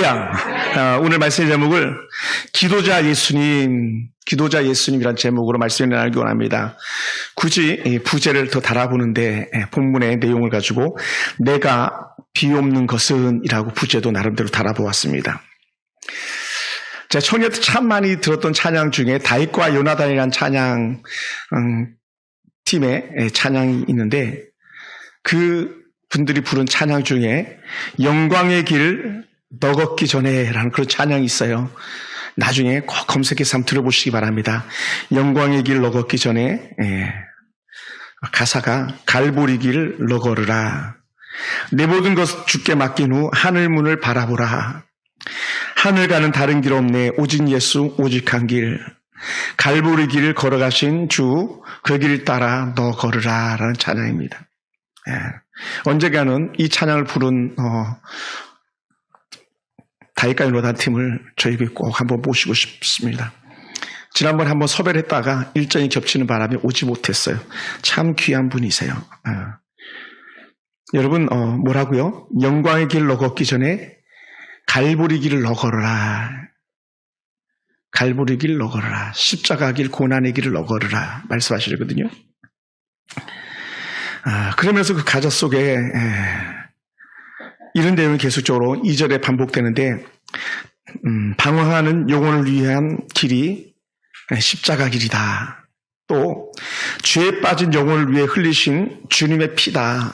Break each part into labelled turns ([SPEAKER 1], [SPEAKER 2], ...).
[SPEAKER 1] 할렐루야. 오늘 말씀의 제목을 기도자 예수님이란 제목으로 말씀을 나누기 원합니다. 굳이 부제를 더 달아보는데 본문의 내용을 가지고 내가 비옵는 것은 이라고 부제도 나름대로 달아보았습니다. 제가 초년 때 참 많이 들었던 찬양 중에 다윗과 요나단이라는 찬양 팀의 찬양이 있는데 그 분들이 부른 찬양 중에 영광의 길 너 걷기 전에 라는 그런 찬양이 있어요. 나중에 꼭 검색해서 한번 들어보시기 바랍니다. 영광의 길 너 걷기 전에 가사가 갈보리 길 너 걸으라. 내 모든 것 주께 맡긴 후 하늘 문을 바라보라. 하늘 가는 다른 길 없네 오직 예수 오직 한 길. 갈보리 길 걸어가신 주 그 길 따라 너 걸으라 라는 찬양입니다. 언젠가는 이 찬양을 부른 다윗과 요나단 팀을 저에게 꼭 한번 모시고 싶습니다. 지난번에 한번 섭외를 했다가 일정이 겹치는 바람에 오지 못했어요. 참 귀한 분이세요. 여러분 뭐라고요? 영광의 길 너 걷기 전에 갈보리 길을 너 걸어라. 갈보리 길 너 걸어라. 십자가 길 고난의 길을 너 걸어라 말씀하시거든요. 그러면서 그 가사 속에 이런 내용이 계속적으로 2절에 반복되는데 방황하는 영혼을 위한 길이 십자가 길이다. 또 죄에 빠진 영혼을 위해 흘리신 주님의 피다.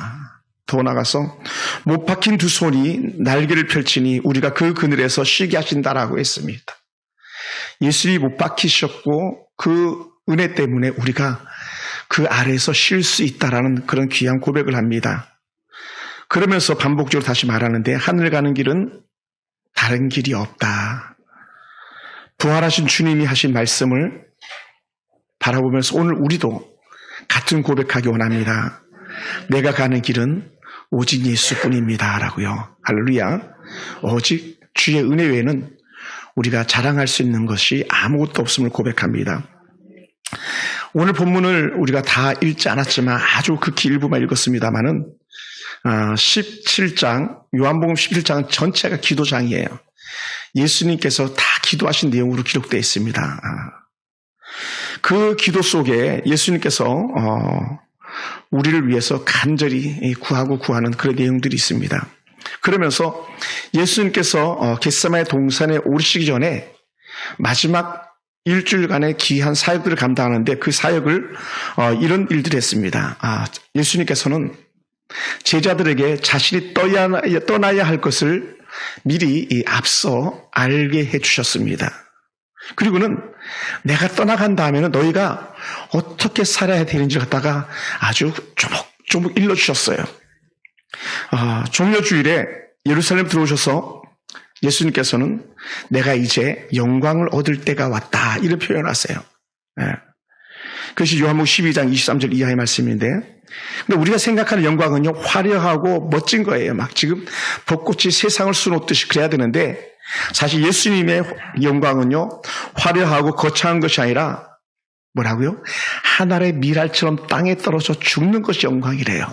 [SPEAKER 1] 더 나가서 못 박힌 두 손이 날개를 펼치니 우리가 그 그늘에서 쉬게 하신다라고 했습니다. 예수님이 못 박히셨고 그 은혜 때문에 우리가 그 아래에서 쉴 수 있다라는 그런 귀한 고백을 합니다. 그러면서 반복적으로 다시 말하는데 하늘 가는 길은 다른 길이 없다. 부활하신 주님이 하신 말씀을 바라보면서 오늘 우리도 같은 고백하기 원합니다. 내가 가는 길은 오직 예수뿐입니다. 라고요. 할렐루야. 오직 주의 은혜 외에는 우리가 자랑할 수 있는 것이 아무것도 없음을 고백합니다. 오늘 본문을 우리가 다 읽지 않았지만 아주 극히 일부만 읽었습니다만은 17장, 요한복음 17장은 전체가 기도장이에요. 예수님께서 다 기도하신 내용으로 기록되어 있습니다. 그 기도 속에 예수님께서 우리를 위해서 간절히 구하고 구하는 그런 내용들이 있습니다. 그러면서 예수님께서 겟세마네 동산에 오르시기 전에 마지막 일주일간의 귀한 사역들을 감당하는데 그 사역을 이런 일들을 했습니다. 예수님께서는 제자들에게 자신이 떠나야 할 것을 미리 앞서 알게 해주셨습니다. 그리고는 내가 떠나간 다음에는 너희가 어떻게 살아야 되는지 갖다가 아주 조목조목 일러주셨어요. 종려주일에 예루살렘 들어오셔서 예수님께서는 내가 이제 영광을 얻을 때가 왔다 이렇게 표현하세요. 그것이 요한복음 12장 23절 이하의 말씀인데 근데 우리가 생각하는 영광은요 화려하고 멋진 거예요. 막 지금 벚꽃이 세상을 수놓듯이 그래야 되는데 사실 예수님의 영광은요 화려하고 거창한 것이 아니라 뭐라고요? 하늘의 밀알처럼 땅에 떨어져 죽는 것이 영광이래요.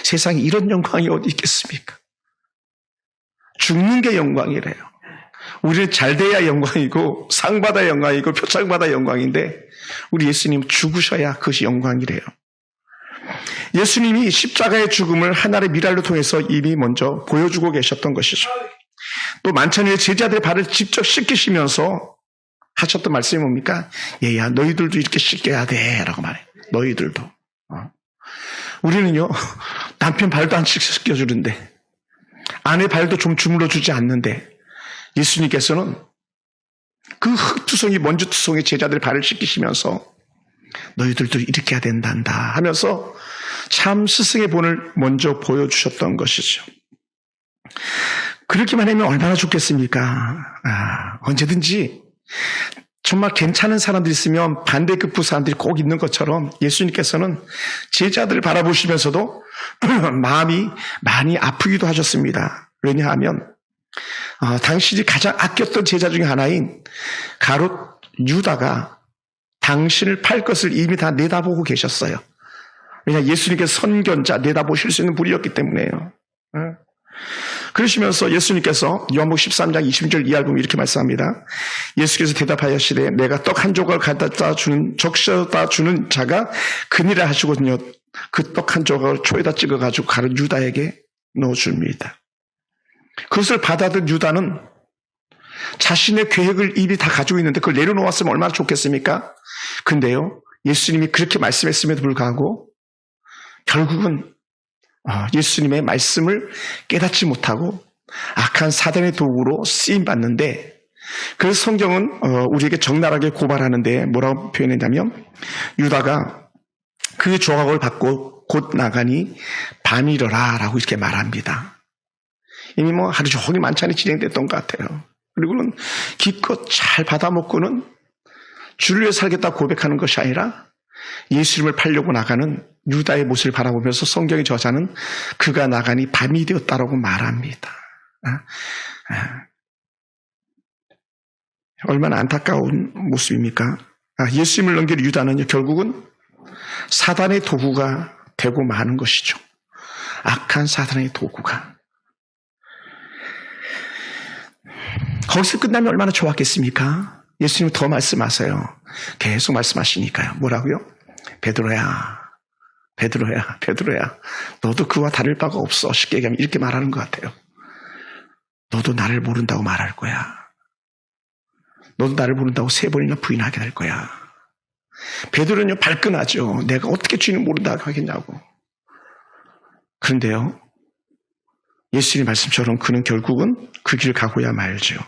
[SPEAKER 1] 세상에 이런 영광이 어디 있겠습니까? 죽는 게 영광이래요. 우리는 잘 돼야 영광이고 상 받아야 영광이고 표창 받아야 영광인데 우리 예수님 죽으셔야 그것이 영광이래요. 예수님이 십자가의 죽음을 하늘의 미랄로 통해서 이미 먼저 보여주고 계셨던 것이죠. 또 만찬후에 제자들의 발을 직접 씻기시면서 하셨던 말씀이 뭡니까? 얘야 너희들도 이렇게 씻겨야 돼 라고 말해요. 너희들도. 우리는요 남편 발도 안 씻겨주는데 아내 발도 좀 주물러 주지 않는데 예수님께서는 그 흙투성이 먼지투성이 제자들의 발을 씻기시면서 너희들도 이렇게 해야 된단다 하면서 참 스승의 본을 먼저 보여주셨던 것이죠. 그렇게만 하면 얼마나 좋겠습니까? 언제든지 정말 괜찮은 사람들이 있으면 반대급부 사람들이 꼭 있는 것처럼 예수님께서는 제자들을 바라보시면서도 마음이 많이 아프기도 하셨습니다. 왜냐하면 당신이 가장 아꼈던 제자 중에 하나인 가롯 유다가 당신을 팔 것을 이미 다 내다보고 계셨어요. 왜냐 예수님께서 선견자 내다보실 수 있는 분이었기 때문에요. 그러시면서 예수님께서 요한복음 13장 20절 이하를 보면 이렇게 말씀합니다. 예수께서 대답하시되 내가 떡 한 조각 갖다 주는 적셔다 주는 자가 그니라 하시거든요. 그 떡 한 조각을 초에다 찍어가지고 가른 유다에게 넣어줍니다. 그것을 받아든 유다는 자신의 계획을 이미 다 가지고 있는데 그걸 내려놓았으면 얼마나 좋겠습니까? 근데요, 예수님이 그렇게 말씀했음에도 불구하고 결국은 예수님의 말씀을 깨닫지 못하고 악한 사단의 도구로 쓰임받는데, 그래서 성경은 우리에게 적나라하게 고발하는데 뭐라고 표현했냐면, 유다가 그 조각을 받고 곧 나가니 밤이러라 라고 이렇게 말합니다. 이미 하루 종일 만찬이 진행됐던 것 같아요. 그리고는 기껏 잘 받아먹고는 주를 위해 살겠다 고백하는 것이 아니라 예수님을 팔려고 나가는 유다의 모습을 바라보면서 성경의 저자는 그가 나가니 밤이 되었다라고 말합니다. 얼마나 안타까운 모습입니까? 예수님을 넘길 유다는 결국은 사단의 도구가 되고 마는 것이죠. 악한 사단의 도구가. 거기서 끝나면 얼마나 좋았겠습니까? 예수님은 더 말씀하세요. 계속 말씀하시니까요. 뭐라고요? 베드로야, 베드로야, 베드로야, 너도 그와 다를 바가 없어. 쉽게 얘기하면 이렇게 말하는 것 같아요. 너도 나를 모른다고 말할 거야. 너도 나를 모른다고 3번이나 부인하게 될 거야. 베드로는요, 발끈하죠. 내가 어떻게 주인을 모른다고 하겠냐고. 그런데요, 예수님 말씀처럼 그는 결국은 그 길 가고야 말죠.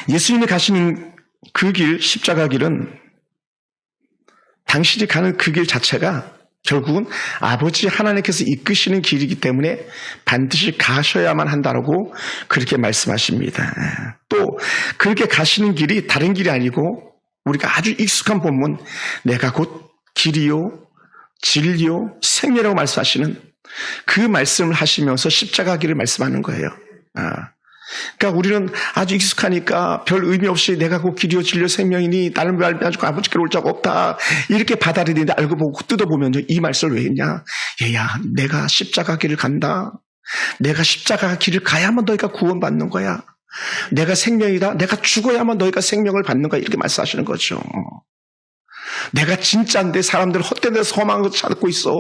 [SPEAKER 1] 예수님이 가시는 그 길, 십자가 길은 당신이 가는 그 길 자체가 결국은 아버지 하나님께서 이끄시는 길이기 때문에 반드시 가셔야만 한다라고 그렇게 말씀하십니다. 또 그렇게 가시는 길이 다른 길이 아니고 우리가 아주 익숙한 본문, 내가 곧 길이요 진리요 생명이라고 말씀하시는 그 말씀을 하시면서 십자가 길을 말씀하는 거예요. 그러니까 우리는 아주 익숙하니까 별 의미 없이 내가 곧 길이요 진리요 생명이니 나를 말미암아 아버지께로 올 자가 없다 이렇게 받아들이는데, 알고 보고 뜯어보면 이 말씀을 왜 했냐? 얘야, 내가 십자가 길을 간다. 내가 십자가 길을 가야만 너희가 구원받는 거야. 내가 생명이다. 내가 죽어야만 너희가 생명을 받는 거야. 이렇게 말씀하시는 거죠. 내가 진짜인데 사람들 헛된 데서 험한 거 찾고 있어.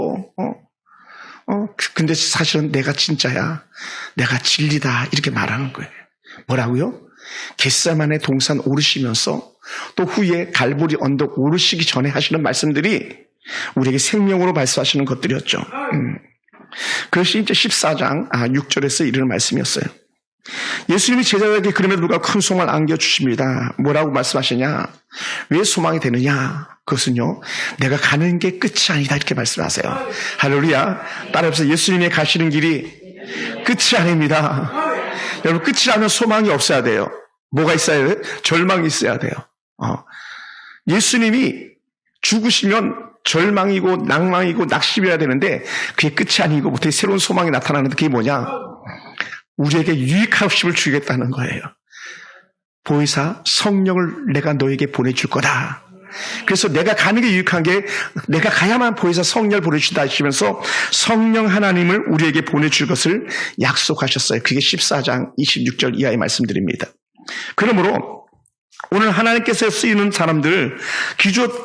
[SPEAKER 1] 근데 사실은 내가 진짜야. 내가 진리다. 이렇게 말하는 거예요. 뭐라고요? 겟세마네 동산 오르시면서 또 후에 갈보리 언덕 오르시기 전에 하시는 말씀들이 우리에게 생명으로 말씀하시는 것들이었죠. 그것이 이제 14장 6절에서 이르는 말씀이었어요. 예수님이 제자들에게 그럼에도 불구하고 큰 소망을 안겨주십니다. 뭐라고 말씀하시냐? 왜 소망이 되느냐? 그것은요, 내가 가는 게 끝이 아니다 이렇게 말씀하세요. 할렐루야. 따라해서 예수님이 가시는 길이 끝이 아닙니다. 여러분, 끝이라면 소망이 없어야 돼요. 뭐가 있어야 돼요? 절망이 있어야 돼요. 예수님이 죽으시면 절망이고 낭망이고 낙심이어야 되는데 그게 끝이 아니고 어떻게 새로운 소망이 나타나는데 그게 뭐냐? 우리에게 유익하심을 주겠다는 거예요. 보혜사 성령을 내가 너에게 보내줄 거다. 그래서 내가 가는 게 유익한 게 내가 가야만 보혜사 성령을 보내주신다 하시면서 성령 하나님을 우리에게 보내줄 것을 약속하셨어요. 그게 14장 26절 이하의 말씀드립니다. 그러므로 오늘 하나님께서 쓰이는 사람들,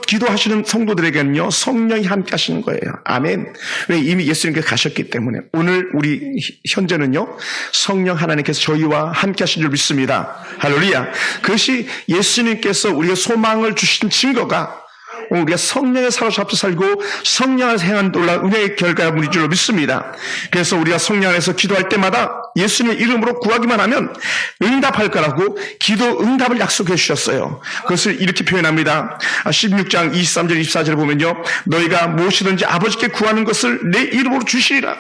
[SPEAKER 1] 기도하시는 성도들에게는요, 성령이 함께 하시는 거예요. 아멘. 왜? 이미 예수님께서 가셨기 때문에. 오늘 우리 현재는요, 성령 하나님께서 저희와 함께 하신 줄 믿습니다. 할렐루야. 그것이 예수님께서 우리가 소망을 주신 증거가 우리가 성령에 사로잡혀 살고 성령을 행한 놀라운 은혜의 결과물인 줄로 믿습니다. 그래서 우리가 성령 안에서 기도할 때마다 예수님의 이름으로 구하기만 하면 응답할 거라고 기도 응답을 약속해 주셨어요. 그것을 이렇게 표현합니다. 16장 23절 24절을 보면요, 너희가 무엇이든지 아버지께 구하는 것을 내 이름으로 주시리라.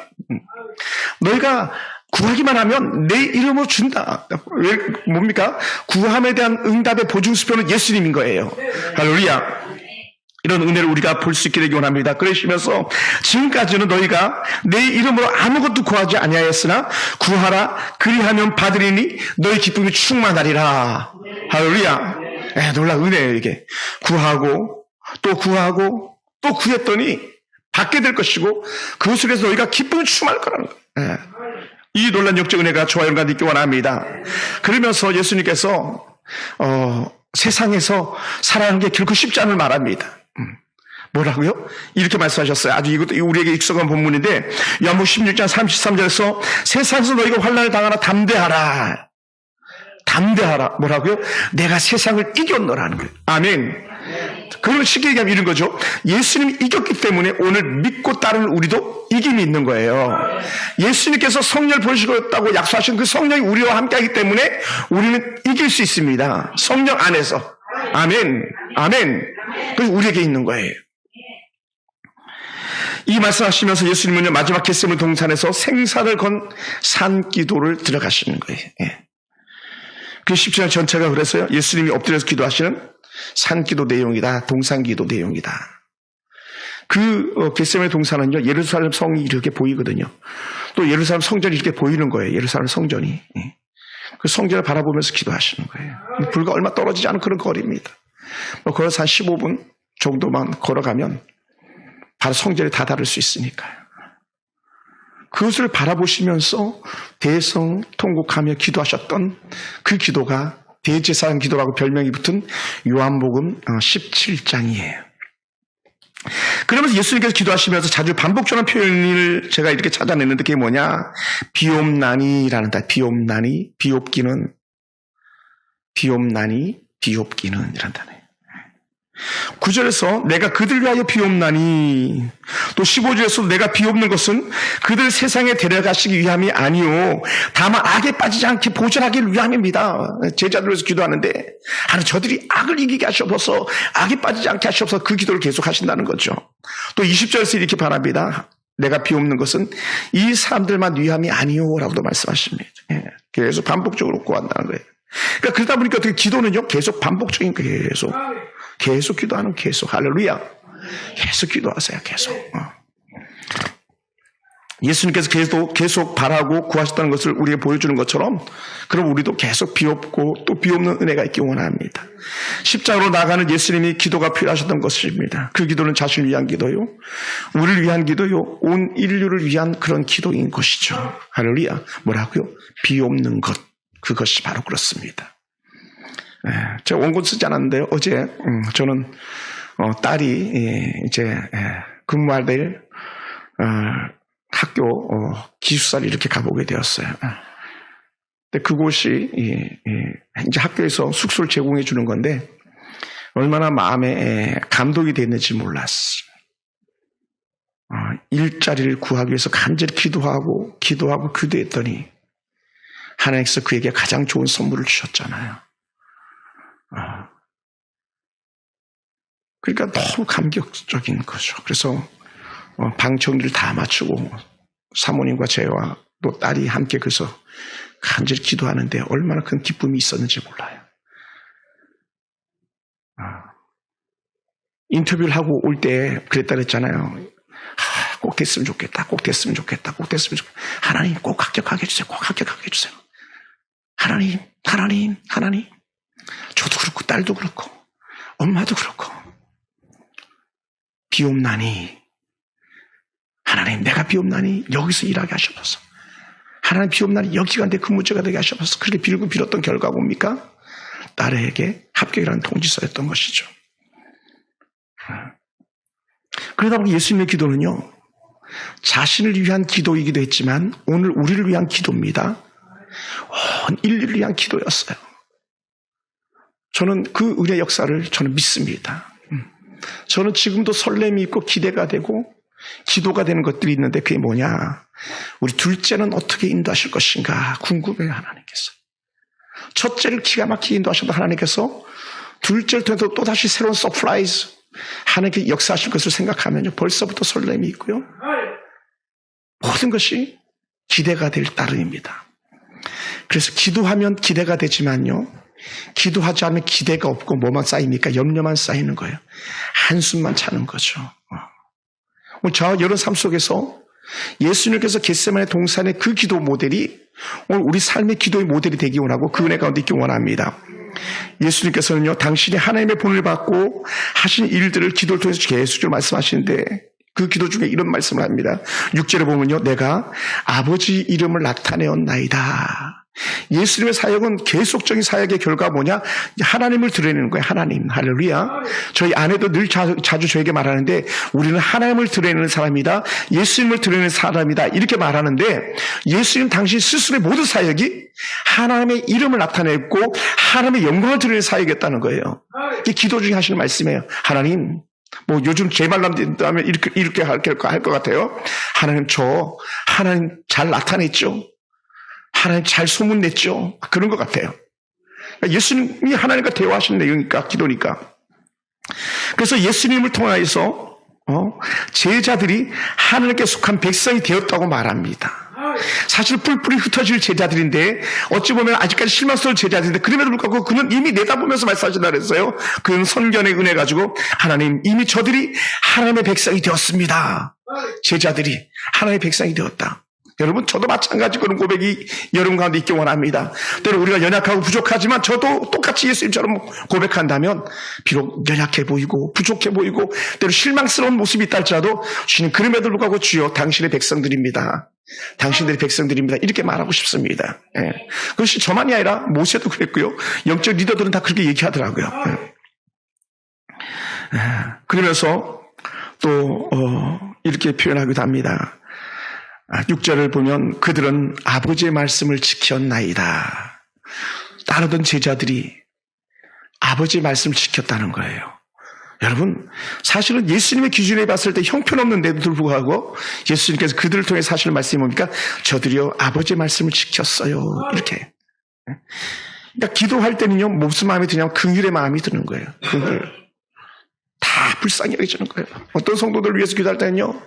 [SPEAKER 1] 너희가 구하기만 하면 내 이름으로 준다. 왜, 뭡니까? 구함에 대한 응답의 보증수표는 예수님인 거예요. 할렐루야. 이런 은혜를 우리가 볼 수 있게 되기 원합니다. 그러시면서 지금까지는 너희가 내 이름으로 아무것도 구하지 아니하였으나 구하라 그리하면 받으리니 너희 기쁨이 충만하리라. 할렐루야. 놀라운 은혜예요. 이게 구하고 또 구했더니 받게 될 것이고 그것을 해서 너희가 기쁨이 충만할 거라는 거예요. 이 놀란 역적 은혜가 저와 여러분과 있기 원합니다. 그러면서 예수님께서 세상에서 살아가는 게 결코 쉽지 않을 말합니다. 뭐라고요? 이렇게 말씀하셨어요. 아주 이것도 우리에게 익숙한 본문인데 요한복음 16장 33절에서 세상에서 너희가 환난을 당하나 담대하라. 담대하라. 뭐라고요? 내가 세상을 이겼노라는 거예요. 아멘. 그걸 쉽게 얘기하면 이런 거죠. 예수님이 이겼기 때문에 오늘 믿고 따르는 우리도 이김이 있는 거예요. 예수님께서 성령을 보내시겠다고 약속하신 그 성령이 우리와 함께하기 때문에 우리는 이길 수 있습니다. 성령 안에서. 아멘. 아멘. 그게 우리에게 있는 거예요. 이 말씀하시면서 예수님은 마지막 겟세마네 동산에서 생사를 건 산기도를 들어가시는 거예요. 그 10절 전체가 그래서요. 예수님이 엎드려서 기도하시는 산기도 내용이다. 동산기도 내용이다. 그 겟세마네 동산은요. 예루살렘 성이 이렇게 보이거든요. 또 예루살렘 성전이 이렇게 보이는 거예요. 예루살렘 성전이. 그 성전을 바라보면서 기도하시는 거예요. 불과 얼마 떨어지지 않은 그런 거리입니다. 걸어서 한 15분 정도만 걸어가면 바로 성전에 다다를 수 있으니까요. 그것을 바라보시면서 대성통곡하며 기도하셨던 그 기도가 대제사장 기도라고 별명이 붙은 요한복음 17장이에요. 그러면서 예수님께서 기도하시면서 자주 반복적인 표현을 제가 이렇게 찾아냈는데 그게 뭐냐? 비옵나니라는 단, 비옵나니, 비옵기는 이란 단어예요. 9절에서 내가 그들 위하여 비옵나니, 또 15절에서도 내가 비옵는 것은 그들 세상에 데려가시기 위함이 아니요 다만 악에 빠지지 않게 보존하기 위함입니다. 제자들 위해서 기도하는데 하나님 저들이 악을 이기게 하시옵소서, 악에 빠지지 않게 하시옵소서, 그 기도를 계속 하신다는 거죠. 또 20절에서 이렇게 바랍니다. 내가 비옵는 것은 이 사람들만 위함이 아니요 라고도 말씀하십니다. 그래서 반복적으로 구한다는 거예요. 그러니까 그러다 보니까 어떻게 기도는요 계속 반복적인 거예요. 계속 기도하는, 계속 할렐루야, 계속 기도하세요. 계속. 예수님께서 계속 바라고 구하셨다는 것을 우리에게 보여주는 것처럼 그럼 우리도 계속 비옵고 또 비옵는 은혜가 있기 원합니다. 십자가로 나가는 예수님이 기도가 필요하셨던 것입니다. 그 기도는 자신을 위한 기도요, 우리를 위한 기도요, 온 인류를 위한 그런 기도인 것이죠. 할렐루야. 뭐라고요? 비옵는 것, 그것이 바로 그렇습니다. 제가 원고 쓰지 않았는데요. 어제 저는 딸이 이제 근무할 될 학교 기숙사를 이렇게 가보게 되었어요. 근데 그곳이 이제 학교에서 숙소를 제공해 주는 건데 얼마나 마음에 감동이 됐는지 몰랐어요. 일자리를 구하기 위해서 간절히 기도하고 기도했더니 하나님께서 그에게 가장 좋은 선물을 주셨잖아요. 그러니까 너무 감격적인 거죠. 그래서 방 정리를 다 마치고 사모님과 저와 또 딸이 함께 그래서 간절히 기도하는데 얼마나 큰 기쁨이 있었는지 몰라요. 인터뷰를 하고 올 때 그랬다 그랬잖아요. 꼭 됐으면 좋겠다. 꼭 됐으면 좋겠다. 꼭 됐으면 좋겠다. 하나님 꼭 합격하게 해주세요. 꼭 합격하게 해주세요. 하나님. 저도 그렇고 딸도 그렇고 엄마도 그렇고 비옵나니, 하나님 내가 비옵나니 여기서 일하게 하셔서, 하나님 비옵나니 여기가 내 근무지가 되게 하셔서, 그렇게 빌었던 결과가 뭡니까? 딸에게 합격이라는 통지서였던 것이죠. 그러다 보니 예수님의 기도는요 자신을 위한 기도이기도 했지만 오늘 우리를 위한 기도입니다. 온 인류를 위한 기도였어요. 저는 그 은혜 역사를 저는 믿습니다. 저는 지금도 설렘이 있고 기대가 되고 기도가 되는 것들이 있는데 그게 뭐냐? 우리 둘째는 어떻게 인도하실 것인가 궁금해요. 하나님께서 첫째를 기가 막히게 인도하셨던 하나님께서 둘째를 통해서 또다시 새로운 서프라이즈 하나님께 역사하실 것을 생각하면요 벌써부터 설렘이 있고요 모든 것이 기대가 될 따름입니다. 그래서 기도하면 기대가 되지만요 기도하지 않으면 기대가 없고 뭐만 쌓입니까? 염려만 쌓이는 거예요. 한숨만 차는 거죠. 저와 여러분 삶 속에서 예수님께서 겟세마네 동산의 그 기도 모델이 오늘 우리 삶의 기도의 모델이 되기 원하고 그 은혜 가운데 있기 원합니다. 예수님께서는요 당신이 하나님의 본을 받고 하신 일들을 기도를 통해서 계속 말씀하시는데 그 기도 중에 이런 말씀을 합니다. 6절에 보면요. 내가 아버지 이름을 나타내었나이다. 예수님의 사역은 계속적인 사역의 결과가 뭐냐? 하나님을 드러내는 거예요. 하나님. 할렐루야. 저희 아내도 늘 자주 저에게 말하는데 우리는 하나님을 드러내는 사람이다. 예수님을 드러내는 사람이다. 이렇게 말하는데 예수님 당신 스스로의 모든 사역이 하나님의 이름을 나타냈고 하나님의 영광을 드러내는 사역이었다는 거예요. 이게 기도 중에 하시는 말씀이에요. 하나님, 뭐 요즘 제 말로 하면 이렇게 할 것 같아요. 하나님, 하나님 잘 나타냈죠. 하나님 잘 소문냈죠. 그런 것 같아요. 예수님이 하나님과 대화하시는 내용이니까, 기도니까. 그래서 예수님을 통하여서 제자들이 하나님께 속한 백성이 되었다고 말합니다. 사실 뿔뿔이 흩어질 제자들인데 어찌 보면 아직까지 실망스러운 제자들인데 그럼에도 불구하고 그는 이미 내다보면서 말씀하신다 그랬어요. 그는 선견의 은혜 가지고 하나님, 이미 저들이 하나님의 백성이 되었습니다. 제자들이 하나님의 백성이 되었다. 여러분, 저도 마찬가지 그런 고백이 여러분 가운데 있기 원합니다. 때로 우리가 연약하고 부족하지만 저도 똑같이 예수님처럼 고백한다면 비록 연약해 보이고 부족해 보이고 때로 실망스러운 모습이 있다 할지라도 주님, 그럼에도 불구하고 주여 당신의 백성들입니다. 당신들의 백성들입니다. 이렇게 말하고 싶습니다. 예. 그것이 저만이 아니라 모세도 그랬고요. 영적 리더들은 다 그렇게 얘기하더라고요. 예. 그러면서 또 이렇게 표현하기도 합니다. 6절을 보면 그들은 아버지의 말씀을 지켰나이다. 따르던 제자들이 아버지의 말씀을 지켰다는 거예요. 여러분, 사실은 예수님의 기준에 봤을 때 형편없는데도 불구하고 예수님께서 그들을 통해 사실 말씀이 뭡니까? 저들이요 아버지의 말씀을 지켰어요. 이렇게. 그러니까 기도할 때는요 무슨 마음이 드냐면 긍휼의 마음이 드는 거예요. 긍휼. 다 불쌍히 여겨지는 거예요. 어떤 성도들을 위해서 기도할 때는요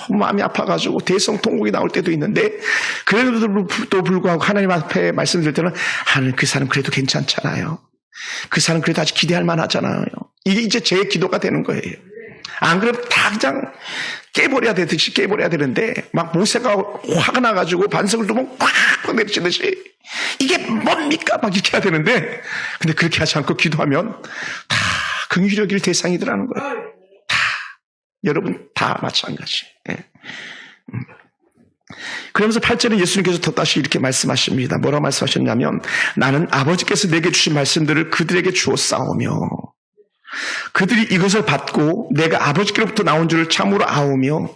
[SPEAKER 1] 마음이 아파가지고 대성통곡이 나올 때도 있는데 그래도 불구하고 하나님 앞에 말씀드릴 때는 하나님, 그 사람 그래도 괜찮잖아요. 그 사람 그래도 아직 기대할 만하잖아요. 이게 이제 제 기도가 되는 거예요. 안 그러면 당장 깨버려야 되듯이 깨버려야 되는데 막 모세가 화가 나가지고 반석을 두면 꽉 내리치듯이 이게 뭡니까? 막 이렇게 해야 되는데 근데 그렇게 하지 않고 기도하면 다 긍휼히 여길 대상이더라는 거예요. 여러분 다 마찬가지. 예. 그러면서 8절에 예수님께서 더 다시 이렇게 말씀하십니다. 뭐라고 말씀하셨냐면 나는 아버지께서 내게 주신 말씀들을 그들에게 주었사오며 그들이 이것을 받고 내가 아버지께로부터 나온 줄을 참으로 아오며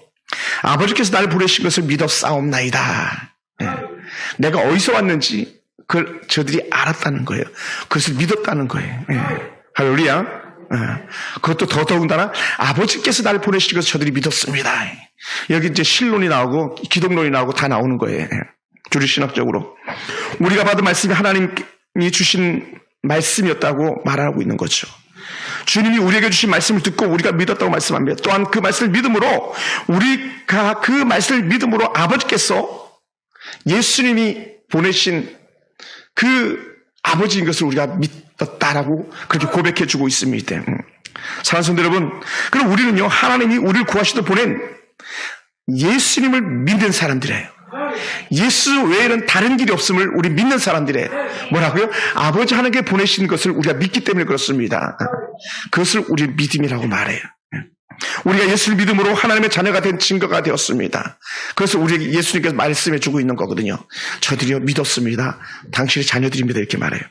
[SPEAKER 1] 아버지께서 나를 보내신 것을 믿었사옵나이다. 예. 내가 어디서 왔는지 그걸 저들이 알았다는 거예요. 그것을 믿었다는 거예요. 예. 할렐루야. 그것도 더더군다나 아버지께서 나를 보내신 것을 저들이 믿었습니다. 여기 이제 신론이 나오고 기독론이 나오고 다 나오는 거예요. 주류신학적으로 우리가 받은 말씀이 하나님이 주신 말씀이었다고 말하고 있는 거죠. 주님이 우리에게 주신 말씀을 듣고 우리가 믿었다고 말씀합니다. 또한 그 말씀을 믿음으로 우리가 그 말씀을 믿음으로 아버지께서 예수님이 보내신 그 아버지인 것을 우리가 믿었다라고 그렇게 고백해주고 있습니다. 사랑하는 성도 여러분, 그럼 우리는요 하나님이 우리를 구하시듯 보낸 예수님을 믿는 사람들이에요. 예수 외에는 다른 길이 없음을 우리 믿는 사람들이에요. 뭐라고요? 아버지 하나님께 보내신 것을 우리가 믿기 때문에 그렇습니다. 그것을 우리 믿음이라고 말해요. 우리가 예수를 믿음으로 하나님의 자녀가 된 증거가 되었습니다. 그래서 우리에게 예수님께서 말씀해 주고 있는 거거든요. 저들이요 믿었습니다. 당신의 자녀들입니다. 이렇게 말해요.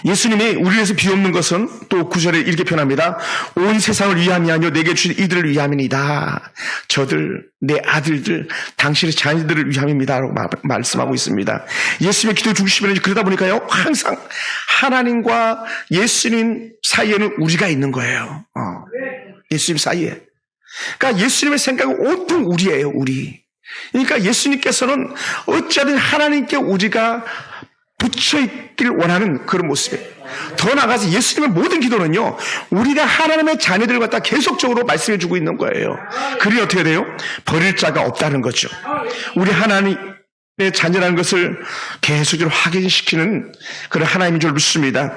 [SPEAKER 1] 예수님이 우리를 위해서 비옵는 것은 또 9절에 이렇게 표현합니다. 온 세상을 위함이 아니요 내게 주신 이들을 위함이니이다. 저들, 내 아들들, 당신의 자녀들을 위함입니다. 라고 말씀하고 있습니다. 예수님의 기도 중심에는 그러다 보니까요 항상 하나님과 예수님 사이에는 우리가 있는 거예요. 예수님 사이에. 그러니까 예수님의 생각은 온통 우리예요. 우리. 그러니까 예수님께서는 어찌하든 하나님께 우리가 붙여있길 원하는 그런 모습이에요. 더 나아가서 예수님의 모든 기도는요 우리가 하나님의 자녀들을 갖다 계속적으로 말씀해주고 있는 거예요. 그리 어떻게 돼요? 버릴 자가 없다는 거죠. 우리 하나님의 자녀라는 것을 계속적으로 확인시키는 그런 하나님인 줄 믿습니다.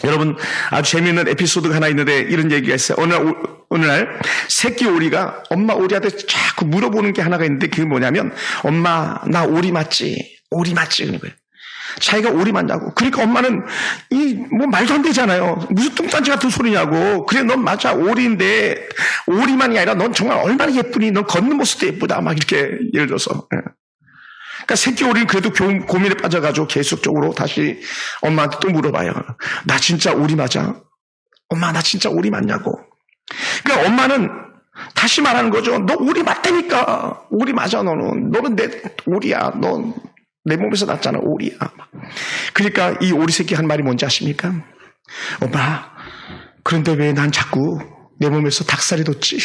[SPEAKER 1] 여러분 아주 재미있는 에피소드가 하나 있는데 이런 얘기가 있어요. 어느 날 새끼 오리가 엄마 오리한테 자꾸 물어보는 게 하나가 있는데 그게 뭐냐면 엄마 나 오리 맞지? 오리 맞지? 그런 거예요. 자기가 오리 맞냐고. 그러니까 엄마는 뭐 말도 안 되잖아요. 무슨 뚱딴지 같은 소리냐고. 그래, 넌 맞아. 오리인데, 오리만이 아니라 넌 정말 얼마나 예쁘니? 넌 걷는 모습도 예쁘다. 막 이렇게 예를 들어서. 그러니까 새끼 오리는 그래도 고민에 빠져가지고 계속적으로 다시 엄마한테 또 물어봐요. 나 진짜 오리 맞아? 엄마, 나 진짜 오리 맞냐고. 그러니까 엄마는 다시 말하는 거죠. 너 오리 맞다니까. 오리 맞아, 너는. 너는 내 오리야. 넌 내 몸에서 났잖아, 오리야. 그러니까 이 오리 새끼 한 말이 뭔지 아십니까? 엄마, 그런데 왜 난 자꾸 내 몸에서 닭살이 돋지?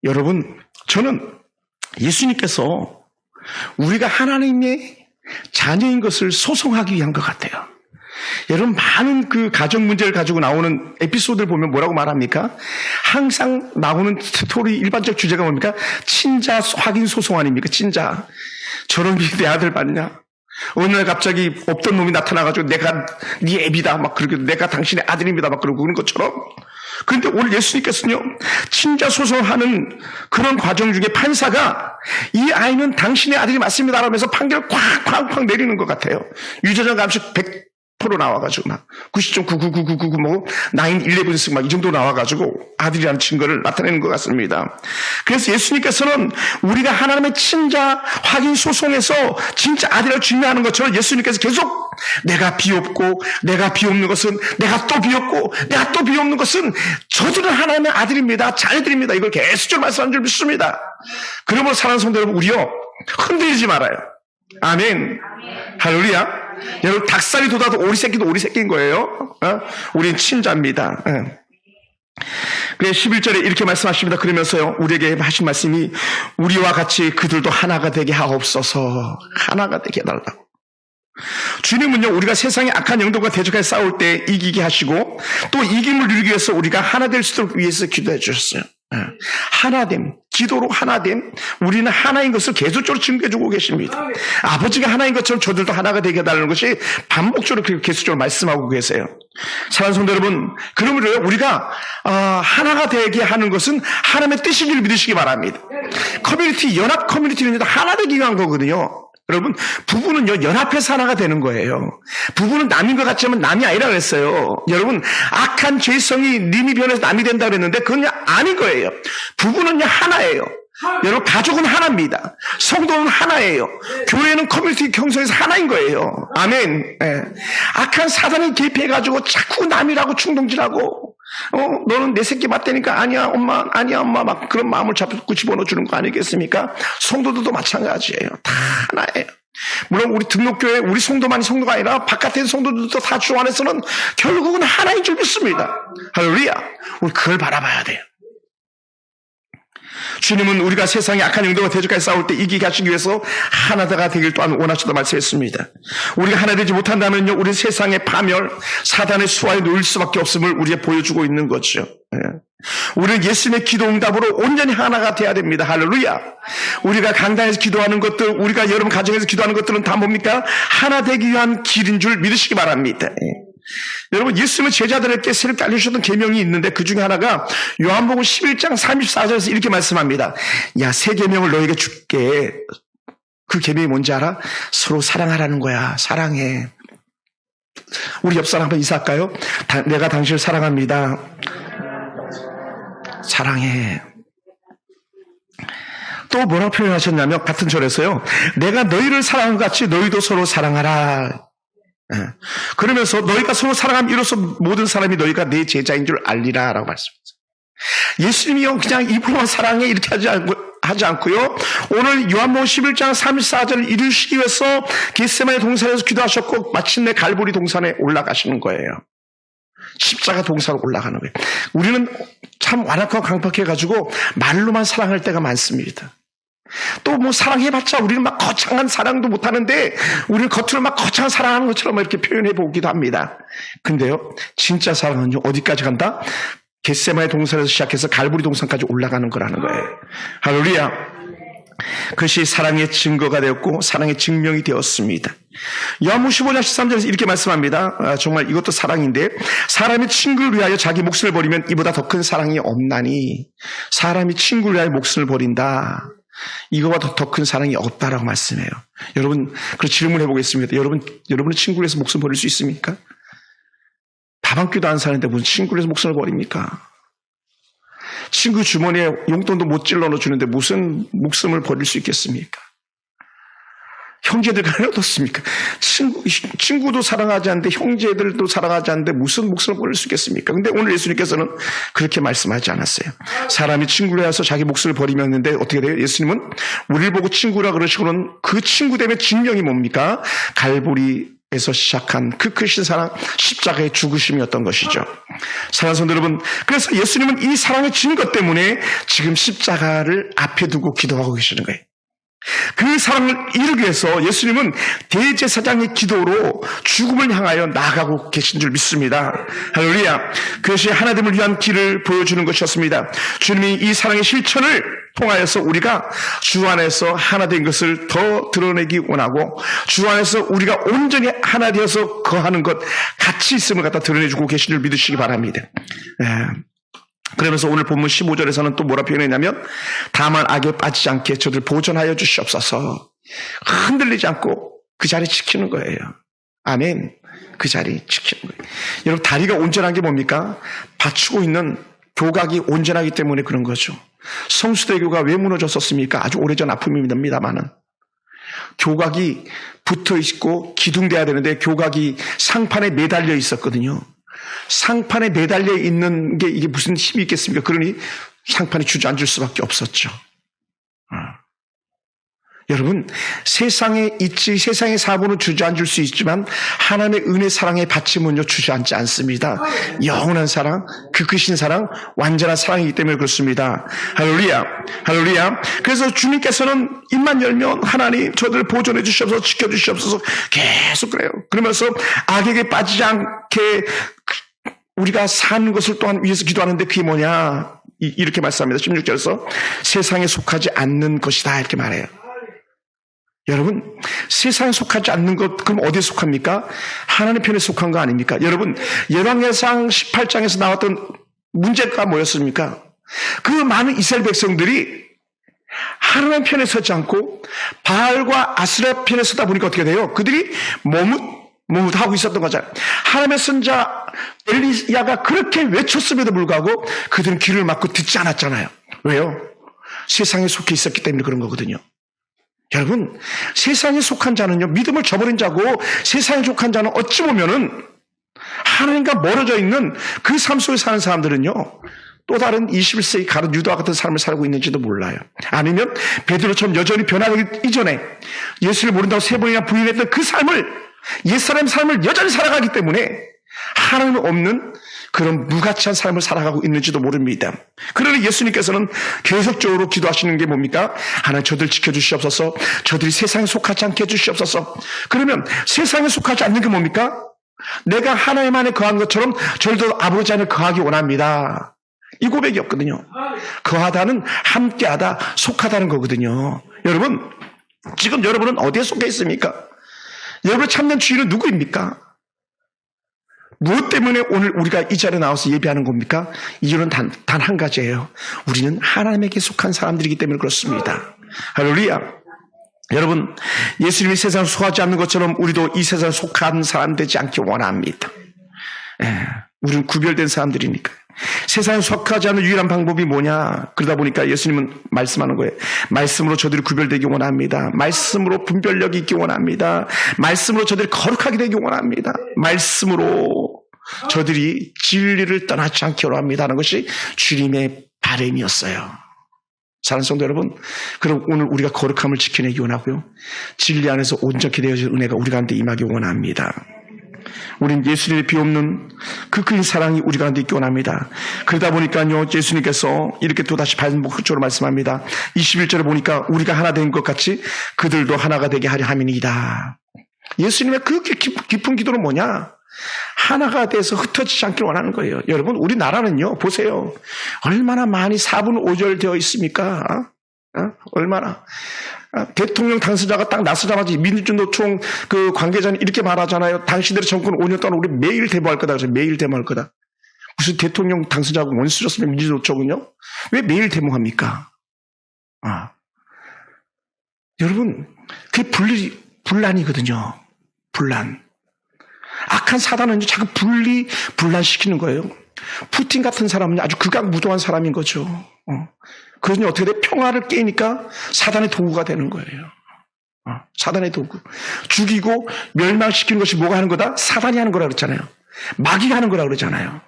[SPEAKER 1] 여러분, 저는 예수님께서 우리가 하나님의 자녀인 것을 소송하기 위한 것 같아요. 여러분, 많은 그 가정 문제를 가지고 나오는 에피소드를 보면 뭐라고 말합니까? 항상 나오는 스토리 일반적 주제가 뭡니까? 친자 확인 소송 아닙니까? 친자. 저런 게 내 아들 맞냐? 어느 날 갑자기 없던 놈이 나타나가지고 내가 네 애비다 막 그러고 내가 당신의 아들입니다 막 그러고 그런 것처럼. 그런데 오늘 예수님께서는요, 친자 소송하는 그런 과정 중에 판사가 이 아이는 당신의 아들이 맞습니다 하면서 판결을 콱콱콱 내리는 것 같아요. 유죄적 감식 100% 나와가지고 막 90.99999 뭐 9-11씩 막 이 정도 나와가지고 아들이라는 증거를 나타내는 것 같습니다. 그래서 예수님께서는 우리가 하나님의 친자 확인 소송에서 진짜 아들을 증명하는 것처럼 예수님께서 계속 내가 비옵고 내가 비옵는 것은 내가 또 비옵고 내가 또 비옵는 것은 저들은 하나님의 아들입니다. 자녀들입니다. 이걸 계속적으로 말씀하는 줄 믿습니다. 그러므로 사랑하는 성도 여러분, 우리요 흔들리지 말아요. 아멘. 할렐루야. 여러분, 닭살이 돋아도 오리 새끼도 오리 새끼인 거예요. 우린 친자입니다. 그래 11절에 이렇게 말씀하십니다. 그러면서요, 우리에게 하신 말씀이 우리와 같이 그들도 하나가 되게 하옵소서. 하나가 되게 해달라고. 주님은요, 우리가 세상의 악한 영들과 대적하여 싸울 때 이기게 하시고 또 이김을 누리기 위해서 우리가 하나 될 수 있도록 위해서 기도해 주셨어요. 하나됨, 기도로 하나됨, 우리는 하나인 것을 계속적으로 증거해주고 계십니다. 아버지가 하나인 것처럼 저들도 하나가 되게 해달라는 것이 반복적으로 계속적으로 말씀하고 계세요. 사랑하는 성도 여러분, 그러므로 우리가 하나가 되게 하는 것은 하나님의 뜻인 줄 믿으시기 바랍니다. 커뮤니티, 연합 커뮤니티는 하나 되기 위한 거거든요. 여러분, 부부는요, 연합해서 하나가 되는 거예요. 부부는 남인 것 같지만 남이 아니라 그랬어요. 여러분, 악한 죄성이 님이 변해서 남이 된다 그랬는데 그건 아닌 거예요. 부부는요, 하나예요. 여러분, 가족은 하나입니다. 성도는 하나예요. 교회는 커뮤니티 경성에서 하나인 거예요. 아멘. 네. 악한 사단이 개입해가지고 자꾸 남이라고 충동질하고 너는 내 새끼 맞다니까 아니야 엄마 막 그런 마음을 자꾸 집어넣어주는 거 아니겠습니까? 성도들도 마찬가지예요. 다 하나예요. 물론 우리 등록교회 우리 성도만이 성도가 아니라 바깥에 있는 성도들도 다 주 안에서는 결국은 하나인 줄 믿습니다. 할렐루야. 우리 그걸 바라봐야 돼요. 주님은 우리가 세상의 악한 영들과 대적하여 싸울 때 이기게 하시기 위해서 하나가 되길 또한 원하시다 말씀했습니다. 우리가 하나 되지 못한다면요, 우리 세상의 파멸, 사단의 수하에 놓일 수밖에 없음을 우리가 보여주고 있는 거죠. 우리는 예수님의 기도 응답으로 온전히 하나가 돼야 됩니다. 할렐루야. 우리가 강단에서 기도하는 것들, 우리가 여러분 가정에서 기도하는 것들은 다 뭡니까? 하나 되기 위한 길인 줄 믿으시기 바랍니다. 여러분, 예수님은 제자들에게 새롭게 알려주셨던 계명이 있는데 그 중에 하나가 요한복음 11장 34절에서 이렇게 말씀합니다. 야, 새 계명을 너에게 줄게. 그 계명이 뭔지 알아? 서로 사랑하라는 거야. 사랑해. 우리 옆 사람 한번 인사할까요? 내가 당신을 사랑합니다. 사랑해. 또 뭐라고 표현하셨냐면 같은 절에서요, 내가 너희를 사랑한 것 같이 너희도 서로 사랑하라. 그러면서 너희가 서로 사랑함 이로써 모든 사람이 너희가 내 제자인 줄 알리라 라고 말씀했어요. 예수님이요, 그냥 입으로만 사랑해 이렇게 하지 않고요, 오늘 요한복음 11장 34절을 이루시기 위해서 겟세마네 동산에서 기도하셨고 마침내 갈보리 동산에 올라가시는 거예요. 십자가 동산으로 올라가는 거예요. 우리는 참 완악하고 강팍해가지고 말로만 사랑할 때가 많습니다. 또 뭐 사랑해봤자 우리는 막 거창한 사랑도 못하는데 우리는 겉으로 막 거창한 사랑하는 것처럼 이렇게 표현해 보기도 합니다. 근데요, 진짜 사랑은요, 어디까지 간다? 겟세마네 동산에서 시작해서 갈보리 동산까지 올라가는 거라는 거예요. 할렐루야. 그것이 사랑의 증거가 되었고 사랑의 증명이 되었습니다. 요한복음 15장 13절에서 이렇게 말씀합니다. 정말 이것도 사랑인데, 사람이 친구를 위하여 자기 목숨을 버리면 이보다 더 큰 사랑이 없나니. 사람이 친구를 위하여 목숨을 버린다. 이거보다 더 큰 사랑이 없다라고 말씀해요. 여러분, 그 질문해 보겠습니다. 여러분의 친구를 위해서 목숨 버릴 수 있습니까? 밥 한 끼도 안 사는데 무슨 친구를 위해서 목숨을 버립니까? 친구 주머니에 용돈도 못 찔러 넣어주는데 무슨 목숨을 버릴 수 있겠습니까? 형제들 간에 어떻습니까? 친구도 사랑하지 않는데 형제들도 사랑하지 않는데 무슨 목숨을 버릴 수 있겠습니까? 근데 오늘 예수님께서는 그렇게 말씀하지 않았어요. 사람이 친구를 해서 자기 목숨을 버리면 했는데 어떻게 돼요? 예수님은 우리를 보고 친구라 그러시고는 그 친구 때문에 증명이 뭡니까? 갈보리에서 시작한 그 크신 사랑, 십자가의 죽으심이었던 것이죠. 사랑하는 성도 여러분, 그래서 예수님은 이 사랑의 증거 때문에 지금 십자가를 앞에 두고 기도하고 계시는 거예요. 그 사랑을 이루기 위해서 예수님은 대제사장의 기도로 죽음을 향하여 나아가고 계신 줄 믿습니다. 할렐루야. 그것이 하나님을 위한 길을 보여주는 것이었습니다. 주님이 이 사랑의 실천을 통하여서 우리가 주 안에서 하나 된 것을 더 드러내기 원하고 주 안에서 우리가 온전히 하나 되어서 거하는 것, 같이 있음을 갖다 드러내주고 계신 줄 믿으시기 바랍니다. 그러면서 오늘 본문 15절에서는 또 뭐라 표현했냐면 다만 악에 빠지지 않게 저들 보존하여 주시옵소서. 흔들리지 않고 그 자리 지키는 거예요. 아멘. 그 자리 지키는 거예요. 여러분, 다리가 온전한 게 뭡니까? 받치고 있는 교각이 온전하기 때문에 그런 거죠. 성수대교가 왜 무너졌었습니까? 아주 오래전 아픔입니다만은 교각이 붙어 있고 기둥돼야 되는데 교각이 상판에 매달려 있었거든요. 상판에 매달려 있는 게 이게 무슨 힘이 있겠습니까? 그러니 상판이 주저앉을 수밖에 없었죠. 여러분, 세상의 사고는 주저앉을 수 있지만 하나님의 은혜 사랑의 받침은요 주저앉지 않습니다. 영원한 사랑, 그 크신 사랑, 완전한 사랑이기 때문에 그렇습니다. 할렐루야, 할렐루야. 그래서 주님께서는 입만 열면 하나님 저들을 보존해 주시옵소서, 지켜주시옵소서 계속 그래요. 그러면서 악에게 빠지지 않게 우리가 사는 것을 또한 위해서 기도하는데 그게 뭐냐? 이렇게 말씀합니다. 16절에서 세상에 속하지 않는 것이다 이렇게 말해요. 여러분, 세상에 속하지 않는 것, 그럼 어디에 속합니까? 하나님 편에 속한 거 아닙니까? 여러분, 열왕기상 18장에서 나왔던 문제가 뭐였습니까? 그 많은 이스라엘 백성들이 하나님 편에 서지 않고 바알과 아스라 편에 서다 보니까 어떻게 돼요? 그들이 머뭇하고 있었던 거잖아요. 하나님의 선자 엘리야가 그렇게 외쳤음에도 불구하고 그들은 귀를 막고 듣지 않았잖아요. 왜요? 세상에 속해 있었기 때문에 그런 거거든요. 여러분, 세상에 속한 자는요, 믿음을 저버린 자고 세상에 속한 자는 어찌 보면은 하나님과 멀어져 있는 그 삶 속에 사는 사람들은요, 또 다른 21세기 가룟 유다와 같은 삶을 살고 있는지도 몰라요. 아니면 베드로처럼 여전히 변화되기 이전에 예수를 모른다고 3번이나 부인했던 그 삶을, 옛사람의 삶을 여전히 살아가기 때문에 하나님 없는 그런 무가치한 삶을 살아가고 있는지도 모릅니다. 그러나 예수님께서는 계속적으로 기도하시는 게 뭡니까? 하나님 저들 지켜주시옵소서, 저들이 세상에 속하지 않게 해주시옵소서. 그러면 세상에 속하지 않는 게 뭡니까? 내가 하나님 안에 거한 것처럼 저들도 아버지 안에 거하기 원합니다. 이 고백이 없거든요. 거하다는 함께하다, 속하다는 거거든요. 여러분, 지금 여러분은 어디에 속해 있습니까? 여러분의 참된 주인은 누구입니까? 무엇 때문에 오늘 우리가 이 자리에 나와서 예배하는 겁니까? 이유는 단 한 가지예요. 우리는 하나님에게 속한 사람들이기 때문에 그렇습니다. 할렐루야. 여러분, 예수님이 세상에 속하지 않는 것처럼 우리도 이 세상에 속한 사람 되지 않기 원합니다. 우리는 구별된 사람들이니까. 세상에 속하지 않는 유일한 방법이 뭐냐? 그러다 보니까 예수님은 말씀하는 거예요. 말씀으로 저들이 구별되기 원합니다. 말씀으로 분별력이 있기 원합니다. 말씀으로 저들이 거룩하게 되기 원합니다. 말씀으로 저들이 진리를 떠나지 않기 원합니다 하는 것이 주님의 바람이었어요. 사랑하는 성도 여러분, 그럼 오늘 우리가 거룩함을 지켜내기 원하고요, 진리 안에서 온전히 되어질 은혜가 우리 가운데 임하기 원합니다. 우린 예수님의 비없는 그 큰 사랑이 우리 가운데 있기 원합니다. 그러다 보니까요, 예수님께서 이렇게 또다시 반복적으로 말씀합니다. 21절에 보니까 우리가 하나 된 것 같이 그들도 하나가 되게 하려 함이니이다. 예수님의 그 깊은 기도는 뭐냐? 하나가 돼서 흩어지지 않길 원하는 거예요. 여러분, 우리나라는요, 보세요. 얼마나 많이 4분 5절 되어 있습니까? 얼마나. 대통령 당선자가 딱 나서자마자 민주노총 그 관계자는 이렇게 말하잖아요. 당신들의 정권 5년 동안 우리 매일 데모할 거다. 그래서 매일 데모할 거다. 무슨 대통령 당선자하고 원수졌으면 민주노총은요? 왜 매일 데모합니까? 여러분, 그게 분란이거든요. 분란. 악한 사단은 자꾸 분란시키는 거예요. 푸틴 같은 사람은 아주 극악무도한 사람인 거죠. 그러니 어떻게 돼? 평화를 깨니까 사단의 도구가 되는 거예요. 사단의 도구. 죽이고 멸망시키는 것이 뭐가 하는 거다? 사단이 하는 거라 그랬잖아요. 마귀가 하는 거라 그러잖아요.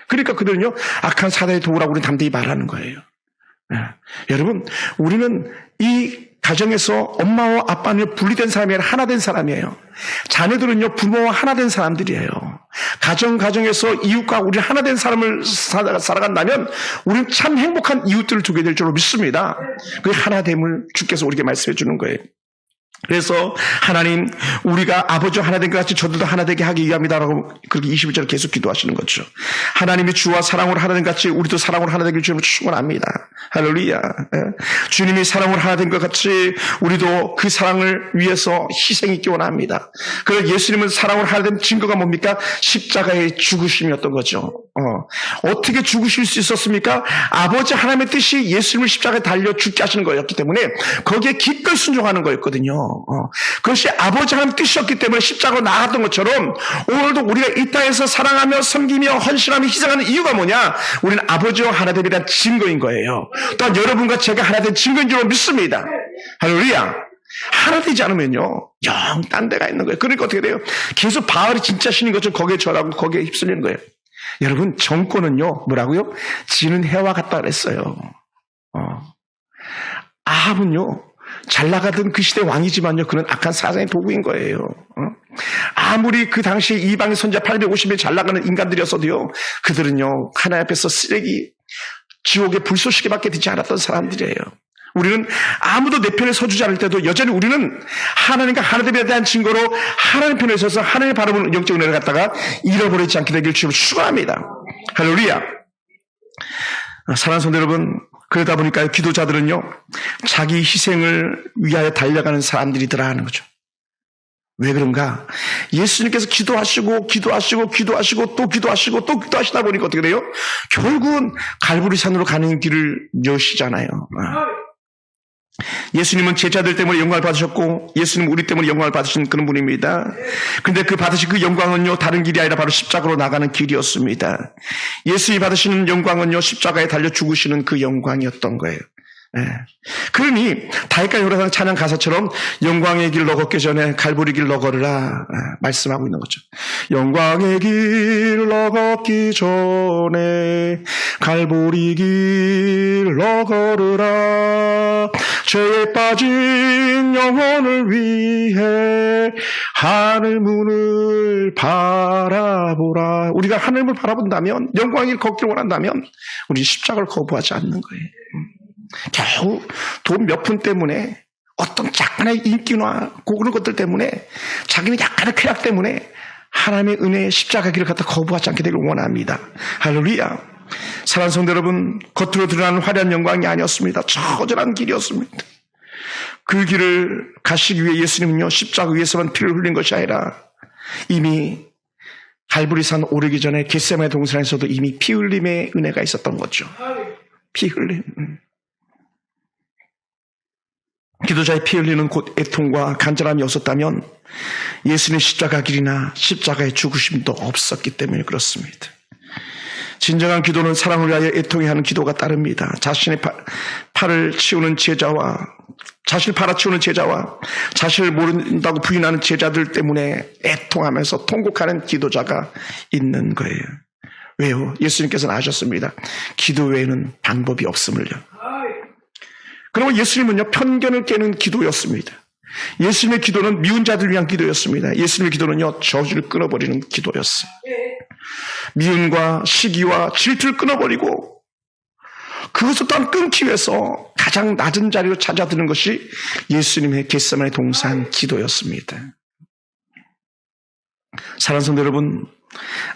[SPEAKER 1] 그러니까 그들은요, 악한 사단의 도구라고 우리는 담대히 말하는 거예요. 여러분, 우리는 이 가정에서 엄마와 아빠는 분리된 사람이 아니라 하나 된 사람이에요. 자녀들은요, 부모와 하나 된 사람들이에요. 가정에서 이웃과 우리 하나 된 사람을 살아간다면 우리는 참 행복한 이웃들을 두게 될 줄로 믿습니다. 그 하나됨을 주께서 우리에게 말씀해 주는 거예요. 그래서 하나님, 우리가 아버지와 하나 된 것 같이 저들도 하나 되게 하기 위함이다라고 그렇게 21절 계속 기도하시는 거죠. 하나님이 주와 사랑으로 하나 된 것 같이 우리도 사랑으로 하나 되길 주님을 축원합니다. 할렐루야. 주님이 사랑으로 하나 된 것 같이 우리도 그 사랑을 위해서 희생이 있기 원합니다. 그래서 예수님은 사랑으로 하나 된 증거가 뭡니까? 십자가의 죽으심이었던 거죠. 어떻게 죽으실 수 있었습니까? 아버지 하나님의 뜻이 예수님을 십자가에 달려 죽게 하시는 거였기 때문에 거기에 기꺼이 순종하는 거였거든요. 그것이 아버지 하나님의 뜻이었기 때문에 십자가로 나갔던 것처럼 오늘도 우리가 이 땅에서 사랑하며 섬기며 헌신하며 희생하는 이유가 뭐냐? 우리는 아버지와 하나됨이란 증거인 거예요. 또한 여러분과 제가 하나 된 증거인 줄 믿습니다. 할렐루야. 하나 되지 않으면요, 영 딴 데가 있는 거예요. 그러니까 어떻게 돼요? 계속 바알이 진짜 신인 것처럼 거기에 절하고 거기에 휩쓸리는 거예요. 여러분, 정권은요, 뭐라고요? 지는 해와 같다 그랬어요. 아합은요, 잘 나가던 그 시대 왕이지만요, 그는 악한 사단의 도구인 거예요. 아무리 그 당시에 이방의 선자 850명 잘 나가는 인간들이었어도요, 그들은요, 하나님 앞에서 쓰레기, 지옥의 불쏘시개밖에 되지 않았던 사람들이에요. 우리는 아무도 내 편에 서주지 않을 때도 여전히 우리는 하나님과 하나님에 대한 증거로 하나님 편에 서서 하나님의 바라보는 영적 은혜를 갖다가 잃어버리지 않게 되길 주님을 축원합니다. 할렐루야. 사랑하는 성도 여러분, 그러다 보니까 기도자들은요, 자기 희생을 위하여 달려가는 사람들이더라 하는 거죠. 왜 그런가? 예수님께서 기도하시고 또 기도하시다 보니까 어떻게 돼요? 결국은 갈보리산으로 가는 길을 여시잖아요. 예수님은 제자들 때문에 영광을 받으셨고 예수님은 우리 때문에 영광을 받으신 그런 분입니다. 그런데 그 받으신 그 영광은요, 다른 길이 아니라 바로 십자가로 나가는 길이었습니다. 예수님이 받으시는 영광은요, 십자가에 달려 죽으시는 그 영광이었던 거예요. 그러니 다윗과 요나단 찬양 가사처럼 영광의 길 너 걷기 전에 갈보리 길 너 걸으라 말씀하고 있는 거죠. 영광의 길 너 걷기 전에 갈보리 길 너 걸으라. 죄에 빠진 영혼을 위해 하늘 문을 바라보라. 우리가 하늘을 바라본다면, 영광의 길 걷기를 원한다면 우리 십자가를 거부하지 않는 거예요. 겨우 돈 몇 푼 때문에, 어떤 약간의 인기나 그런 것들 때문에, 자기는 약간의 쾌락 때문에 하나님의 은혜의 십자가 길을 갖다 거부하지 않게 되길 원합니다. 할렐루야. 사랑하는 성도 여러분, 겉으로 드러나는 화려한 영광이 아니었습니다. 처절한 길이었습니다. 그 길을 가시기 위해 예수님은요, 십자가 위에서만 피를 흘린 것이 아니라 이미 갈보리산 오르기 전에 겟세마네 동산에서도 이미 피 흘림의 은혜가 있었던 거죠. 피 흘림. 기도자의 피 흘리는 곳 애통과 간절함이 없었다면 예수님의 십자가 길이나 십자가의 죽으심도 없었기 때문에 그렇습니다. 진정한 기도는 사랑을 위하여 애통해 하는 기도가 따릅니다. 자신의 팔을 치우는 제자와, 자신을 팔아치우는 제자와 자신을 모른다고 부인하는 제자들 때문에 애통하면서 통곡하는 기도자가 있는 거예요. 왜요? 예수님께서는 아셨습니다. 기도 외에는 방법이 없음을요. 그리고 예수님은요, 편견을 깨는 기도였습니다. 예수님의 기도는 미운 자들을 위한 기도였습니다. 예수님의 기도는요, 저주를 끊어버리는 기도였어요. 미움과 시기와 질투를 끊어버리고 그것을 또한 끊기 위해서 가장 낮은 자리로 찾아드는 것이 예수님의 겟세마네 동산 기도였습니다. 사랑하는 성도 여러분,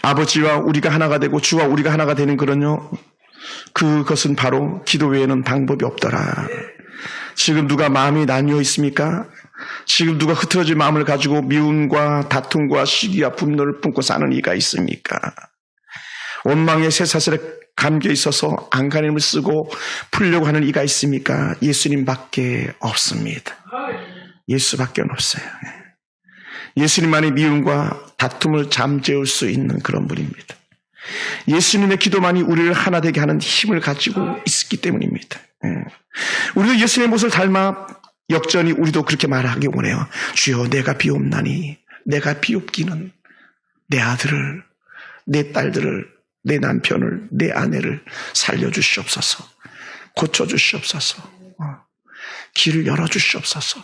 [SPEAKER 1] 아버지와 우리가 하나가 되고 주와 우리가 하나가 되는 그것은 바로 기도 외에는 방법이 없더라. 지금 누가 마음이 나뉘어 있습니까? 지금 누가 흐트러진 마음을 가지고 미움과 다툼과 시기와 분노를 품고 사는 이가 있습니까? 원망의 쇠사슬에 감겨 있어서 안간힘을 쓰고 풀려고 하는 이가 있습니까? 예수님밖에 없습니다. 예수밖에 없어요. 예수님만이 미움과 다툼을 잠재울 수 있는 그런 분입니다. 예수님의 기도만이 우리를 하나 되게 하는 힘을 가지고 있기 때문입니다. 우리도 예수님의 모습을 닮아 역전히 우리도 그렇게 말하기 원해요. 주여, 내가 비옵나니, 내가 비옵기는 내 아들을, 내 딸들을, 내 남편을, 내 아내를 살려주시옵소서. 고쳐주시옵소서. 길을 열어주시옵소서.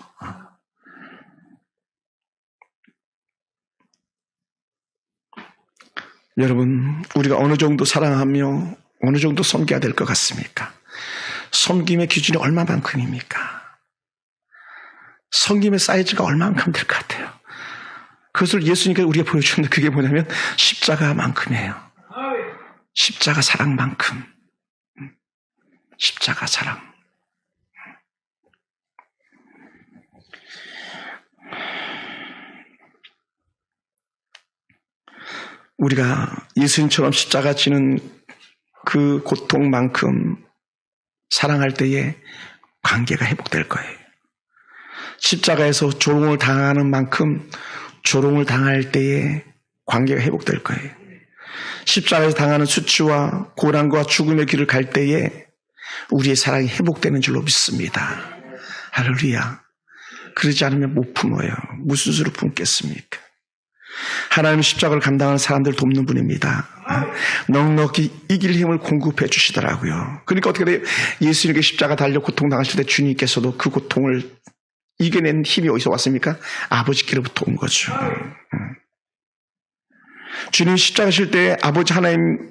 [SPEAKER 1] 여러분, 우리가 어느 정도 사랑하며 어느 정도 섬겨야 될 것 같습니까? 섬김의 기준이 얼마만큼입니까? 섬김의 사이즈가 얼마만큼 될 것 같아요? 그것을 예수님께서 우리가 보여주는데 그게 뭐냐면 십자가만큼이에요. 십자가 사랑만큼. 십자가 사랑. 우리가 예수님처럼 십자가 지는 그 고통만큼 사랑할 때에 관계가 회복될 거예요. 십자가에서 조롱을 당하는 만큼 조롱을 당할 때에 관계가 회복될 거예요. 십자가에서 당하는 수치와 고난과 죽음의 길을 갈 때에 우리의 사랑이 회복되는 줄로 믿습니다. 할렐루야. 그러지 않으면 못 품어요. 무슨 수로 품겠습니까? 하나님은 십자가를 감당하는 사람들을 돕는 분입니다. 넉넉히 이길 힘을 공급해 주시더라고요. 그러니까 어떻게 돼요? 예수님께 십자가 달려 고통당하실 때 주님께서도 그 고통을 이겨낸 힘이 어디서 왔습니까? 아버지께로부터 온 거죠. 주님 십자가 실 때 아버지 하나님의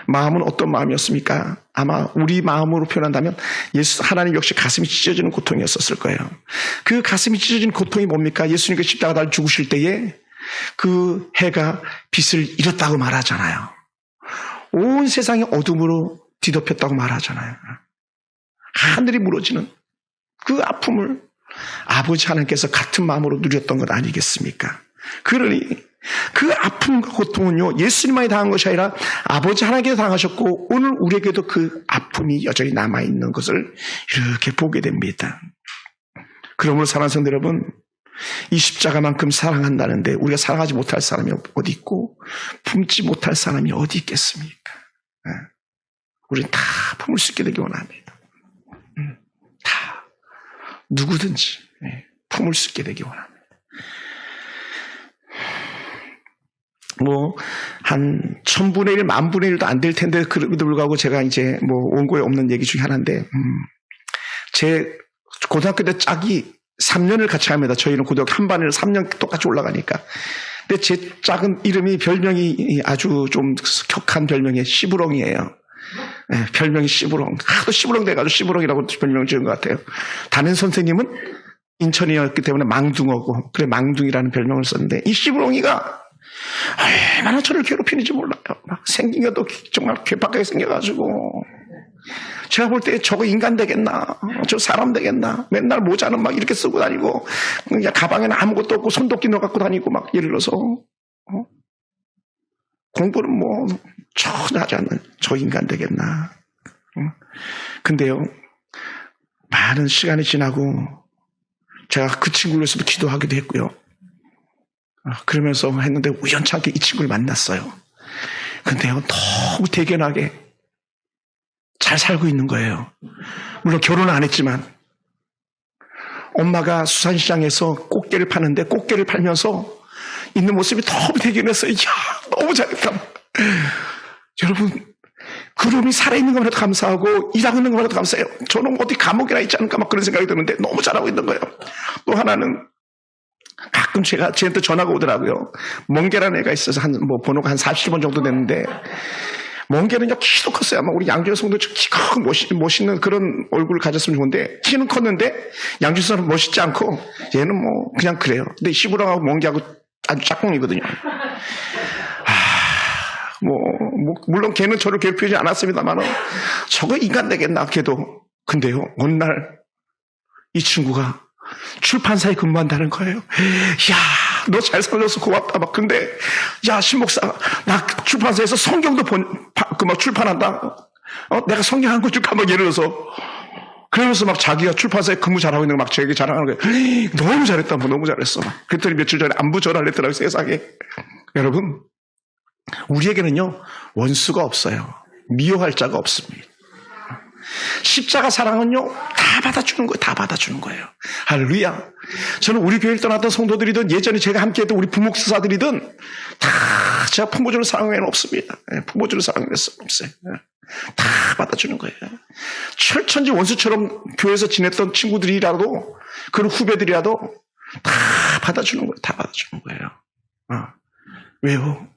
[SPEAKER 1] 마음은 어떤 마음이었습니까? 아마 우리 마음으로 표현한다면 하나님 역시 가슴이 찢어지는 고통이었을 거예요. 그 가슴이 찢어지는 고통이 뭡니까? 예수님께 십자가 달려 죽으실 때에 그 해가 빛을 잃었다고 말하잖아요. 온 세상이 어둠으로 뒤덮였다고 말하잖아요. 하늘이 무너지는 그 아픔을 아버지 하나님께서 같은 마음으로 누렸던 것 아니겠습니까? 그러니 그 아픔과 고통은요, 예수님만이 당한 것이 아니라 아버지 하나님께서 당하셨고 오늘 우리에게도 그 아픔이 여전히 남아있는 것을 이렇게 보게 됩니다. 그러므로 사랑하는 성도 여러분, 이 십자가만큼 사랑한다는데 우리가 사랑하지 못할 사람이 어디 있고 품지 못할 사람이 어디 있겠습니까? 우리는 다 품을 수 있게 되기 원합니다. 다 누구든지 품을 수 있게 되기 원합니다. 한 1000분의 1, 10,000분의 1도 안 될 텐데, 그럼에도 불구하고 제가 이제 원고에 없는 얘기 중에 하나인데, 제 고등학교 때 짝이 3년을 같이 합니다. 저희는 고등학교 한 반을 3년 똑같이 올라가니까. 근데 제 짝은 이름이 별명이 아주 좀 격한 별명이에요. 시부렁이에요. 네, 별명이 시부렁. 하도 시부렁 돼가지고 시부렁이라고 별명을 지은 것 같아요. 담임 선생님은 인천이었기 때문에 망둥어고, 그래 망둥이라는 별명을 썼는데, 이 시부렁이가 얼마나 저를 괴롭히는지 몰라요. 막 생긴 것도 정말 괴팍하게 생겨가지고 제가 볼 때 저거 인간 되겠나, 저 사람 되겠나, 맨날 모자는 막 이렇게 쓰고 다니고 그냥 가방에는 아무것도 없고 손도끼 넣어 갖고 다니고 막 예를 들어서 공부는 전혀 하지 않는 저 인간 되겠나. 근데요, 많은 시간이 지나고 제가 그 친구를 위해서도 기도하기도 했고요. 그러면서 했는데 우연찮게 이 친구를 만났어요. 근데요, 너무 대견하게 잘 살고 있는 거예요. 물론 결혼은 안 했지만 엄마가 수산시장에서 꽃게를 파는데 꽃게를 팔면서 있는 모습이 너무 대견했어요. 이야, 너무 잘했다. 여러분, 그 놈이 살아있는 것만 해도 감사하고 일하고 있는 것만 해도 감사해요. 저놈 어디 감옥이나 있지 않을까 막 그런 생각이 드는데 너무 잘하고 있는 거예요. 또 하나는 가끔 쟤한테 전화가 오더라고요. 멍게라는 애가 있어서 번호가 한 40번 정도 됐는데, 멍게는 키도 컸어요. 아마 우리 양주현 성도 키가 멋있는 그런 얼굴을 가졌으면 좋은데, 키는 컸는데, 양주현 성도는 멋있지 않고, 얘는 그냥 그래요. 근데 시부렁하고 멍게하고 아주 짝꿍이거든요. 물론 걔는 저를 괴롭히지 않았습니다만, 저거 인간 되겠나, 걔도. 근데요, 어느 날, 이 친구가 출판사에 근무한다는 거예요. 야, 너 잘 살려서 고맙다. 근데, 야, 신목사, 나 출판사에서 성경도 출판한다. 내가 성경 한 권 줄까? 예를 들어서. 그러면서 막 자기가 출판사에 근무 잘하고 있는 거 막 저에게 자랑하는 거예요. 너무 잘했다, 뭐 너무 잘했어. 그랬더니 며칠 전에 안부 전화를 했더라고요, 세상에. 여러분, 우리에게는요, 원수가 없어요. 미워할 자가 없습니다. 십자가 사랑은요, 다 받아주는 거예요. 다 받아주는 거예요. 할렐루야. 저는 우리 교회를 떠났던 성도들이든 예전에 제가 함께했던 우리 부목사들이든 다 제가 부모주를 사랑하는 없습니다. 부모주를 사랑하는 없어요. 다 받아주는 거예요. 철천지 원수처럼 교회에서 지냈던 친구들이라도 그런 후배들이라도 다 받아주는 거예요. 다 받아주는 거예요. 왜요?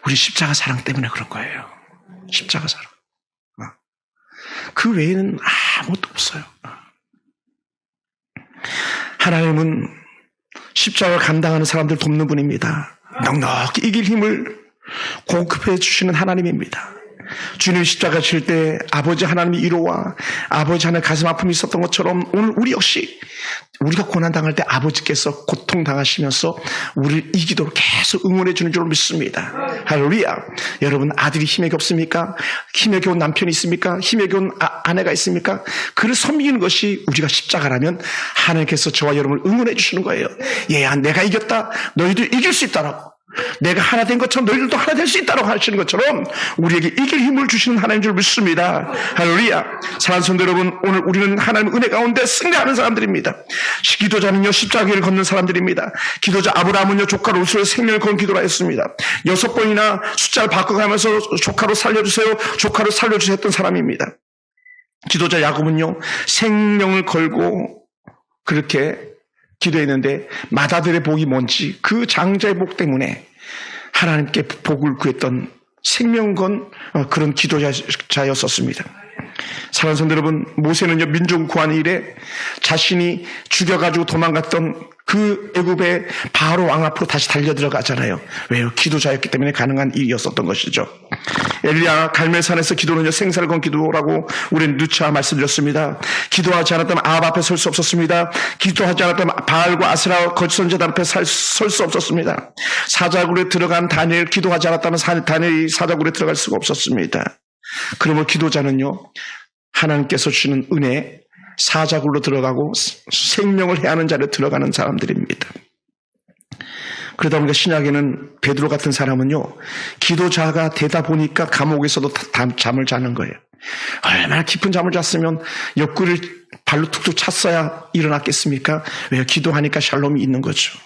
[SPEAKER 1] 우리 십자가 사랑 때문에 그런 거예요. 십자가 사랑. 그 외에는 아무것도 없어요. 하나님은 십자가를 감당하는 사람들 돕는 분입니다. 넉넉히 이길 힘을 공급해 주시는 하나님입니다. 주님 십자가 칠 때 아버지 하나님의 위로와 아버지 하나님의 가슴 아픔이 있었던 것처럼 오늘 우리 역시 우리가 고난당할 때 아버지께서 고통당하시면서 우리를 이기도록 계속 응원해 주는 줄 믿습니다. 할렐루야. 여러분, 아들이 힘에 겹습니까? 힘에 겨운 남편이 있습니까? 힘에 겨운 아내가 있습니까? 그를 섬기는 것이 우리가 십자가라면 하나님께서 저와 여러분을 응원해 주시는 거예요. 얘야, 내가 이겼다. 너희도 이길 수 있다라고. 내가 하나 된 것처럼 너희들도 하나 될 수 있다고 하시는 것처럼 우리에게 이길 힘을 주시는 하나님인 줄 믿습니다. 할렐루야. 사랑하는 성도 여러분, 오늘 우리는 하나님의 은혜 가운데 승리하는 사람들입니다. 기도자는요, 십자가를 걷는 사람들입니다. 기도자 아브라함은요, 조카로 우스로 생명을 건 기도를 했습니다. 6번이나 숫자를 바꿔가면서 조카로 살려주세요, 조카로 살려주세요 했던 사람입니다. 기도자 야곱은요, 생명을 걸고 그렇게 기도했는데 맏아들의 복이 뭔지 그 장자의 복 때문에 하나님께 복을 구했던 생명 건 그런 기도자였었습니다. 사랑하는 성도 여러분, 모세는요, 민족 구하는 일에 자신이 죽여가지고 도망갔던 그 애굽의 바로 왕 앞으로 다시 달려들어가잖아요. 왜요? 기도자였기 때문에 가능한 일이었었던 것이죠. 엘리야 갈멜산에서 기도는요, 생사를 건 기도라고 우리는 누차 말씀드렸습니다. 기도하지 않았다면 아합 앞에 설 수 없었습니다. 기도하지 않았다면 바알과 아스라 거짓 선지자 앞에 설 수 없었습니다. 사자굴에 들어간 다니엘, 기도하지 않았다면 다니엘이 사자굴에 들어갈 수가 없었습니다. 그러므로 기도자는요, 하나님께서 주시는 은혜, 사자굴로 들어가고 생명을 해하는 자리에 들어가는 사람들입니다. 그러다 보니까 신약에는 베드로 같은 사람은요, 기도자가 되다 보니까 감옥에서도 잠을 자는 거예요. 얼마나 깊은 잠을 잤으면 옆구리를 발로 툭툭 찼어야 일어났겠습니까? 왜요? 기도하니까 샬롬이 있는 거죠.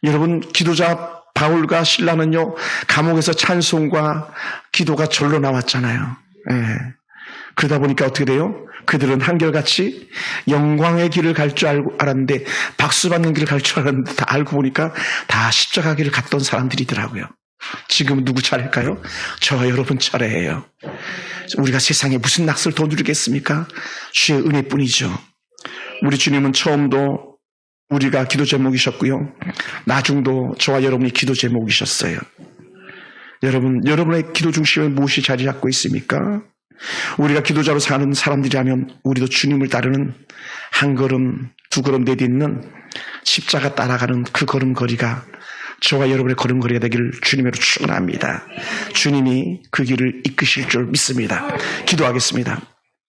[SPEAKER 1] 여러분, 기도자 바울과 실라는요, 감옥에서 찬송과 기도가 절로 나왔잖아요. 그러다 보니까 어떻게 돼요? 그들은 한결같이 영광의 길을 갈 줄 알았는데, 박수 받는 길을 갈 줄 알았는데, 다 알고 보니까 다 십자가 길을 갔던 사람들이더라고요. 지금은 누구 차례일까요? 저와 여러분 차례예요. 우리가 세상에 무슨 낙서를 더 누리겠습니까? 주의 은혜뿐이죠. 우리 주님은 처음도 우리가 기도 제목이셨고요, 나중도 저와 여러분이 기도 제목이셨어요. 여러분, 여러분의 기도 중심에 무엇이 자리 잡고 있습니까? 우리가 기도자로 사는 사람들이라면 우리도 주님을 따르는 한 걸음, 두 걸음 내딛는 십자가 따라가는 그 걸음걸이가 저와 여러분의 걸음걸이가 되기를 주님으로 축원합니다. 주님이 그 길을 이끄실 줄 믿습니다. 기도하겠습니다.